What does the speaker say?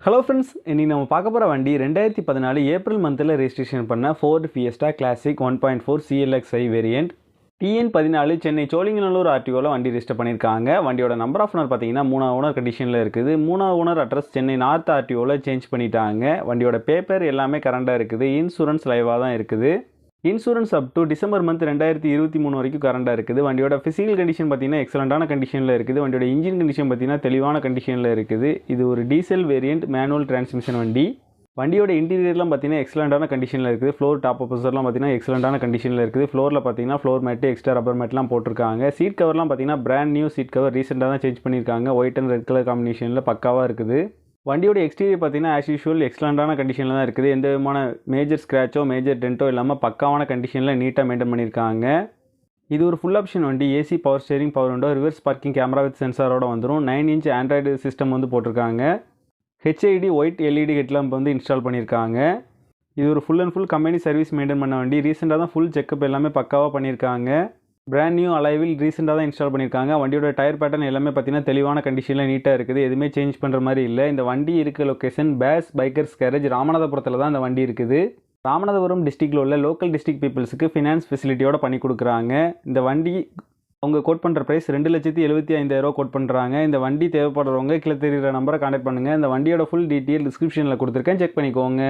Hello friends, இன்னைக்கு நம்ம பார்க்க போற வண்டி 2014 ஏப்ரல் மந்த்ல ரெஜிஸ்ட்ரேஷன் பண்ண Ford Fiesta Classic 1.4 CLXi variant. TN14 Chennai sholinganallur RTOல வண்டி ரெஜிஸ்டர் பண்ணிருக்காங்க. வண்டியோட நம்பர் ஆஃப் ஓனர் பாத்தீங்கன்னா 3வது ஓனர் கண்டிஷன்ல இருக்குது. 3வது ஓனர் அட்ரஸ் சென்னை நார்த் RTOல சேஞ்ச் பண்ணிட்டாங்க. வண்டியோட பேப்பர் எல்லாமே கரண்டா இருக்குது. இன்சூரன்ஸ் லைவா தான் இருக்குது. Insurance up to December month 2023 வரைக்கும் கரண்டா இருக்குது. வண்டியோட ஃபிசிக்கல் கண்டிஷன் பார்த்தீங்கன்னா எக்ஸலண்டான கண்டிஷனில் இருக்குது. வண்டியோட இன்ஜின் கண்டிஷன் பார்த்தீங்கன்னா தெளிவான கண்டிஷனில் இருக்குது. இது ஒரு டீசல் வேரியன்ட் மேனுவல் டிரான்ஸ்மிஷன் வண்டி. வண்டியோட இன்டீரியர்லாம் பார்த்தீங்கன்னா எக்ஸலண்டான கண்டிஷனில் இருக்குது. ஃப்ளோர் டாப் அப்போசர்லாம் பார்த்தீங்கன்னா எக்ஸலண்டான கண்டிஷனில் இருக்குது. ஃப்ளோரில் பார்த்தீங்கன்னா ஃப்ளோர் மேட்டு எக்ஸ்ட்ரா ரப்பர் மேட்லாம் போட்டிருக்காங்க. சீட் கவர்லாம் பார்த்தீங்கன்னா பிராண்ட் நியூ சீட் கவர் ரீசெண்டாக தான் சேஞ்ச் பண்ணியிருக்காங்க. ஒயிட் அண்ட் ரெட் கலர் காம்பினேஷனில் பக்காவாக இருக்குது. வண்டியோட எக்ஸ்டீரியர் பார்த்தீங்கன்னா ஆஸ் யூஷுவல் எக்ஸலண்டான கண்டிஷனில் தான் இருக்குது. எந்த விதமான மேஜர் ஸ்க்ராச்சோ மேஜர் டென்ட்டோ இல்லாமல் பக்காவான கண்டிஷனில் நீட்டாக மெயின்டைன் பண்ணியிருக்காங்க. இது ஒரு ஃபுல் ஆப்ஷன் வண்டி. AC, power steering, power window, reverse parking camera with சென்சாரோட வந்துடும். 9 இன்ச் ஆண்ட்ராய்டு சிஸ்டம் வந்து போட்டிருக்காங்க. ஹெச்ஐடி ஒயிட் எல்இடி ஹெட்லாம்ப் வந்து இன்ஸ்டால் பண்ணியிருக்காங்க. இது ஒரு full and full company service maintain பண்ண வண்டி. ரீசெண்டாக தான் ஃபுல் செக்கப் எல்லாமே பக்காவாக பண்ணியிருக்காங்க. பிராண்ட் நியூ அலைவில் ரீசெண்டாக தான் இன்ஸ்டால் பண்ணியிருக்காங்க. வண்டியோட டயர் பேட்டர்ன் எல்லாமே பார்த்தீங்கன்னா தெளிவான கண்டிஷனில் நீட்டாக இருக்குது. எதுவுமே சேஞ்ச் பண்ணுற மாதிரி இல்லை. இந்த வண்டி இருக்க லொக்கேஷன் bikerz கேரேஜ் ராமநாதபுரத்தில் தான் இந்த வண்டி இருக்குது. ராமநாதபுரம் டிஸ்ட்ரிக்டில் உள்ள லோக்கல் டிஸ்ட்ரிக்ட் பீப்புள்ஸுக்கு ஃபினான்ஸ் ஃபெசிலிட்டியோட பண்ணி கொடுக்குறாங்க. இந்த வண்டி அவங்க கோட் பண்ணுற ப்ரைஸ் 2,75,000 கோட் பண்ணுறாங்க. இந்த வண்டி தேவைப்படுறவங்க கீழே தெரிகிற நம்பரை கான்டாக்ட் பண்ணுங்கள். இந்த வண்டியோட ஃபுல் டீட்டெயில் டிஸ்கிரிப்ஷனில் கொடுத்துருக்கேன், செக் பண்ணிக்கோங்க.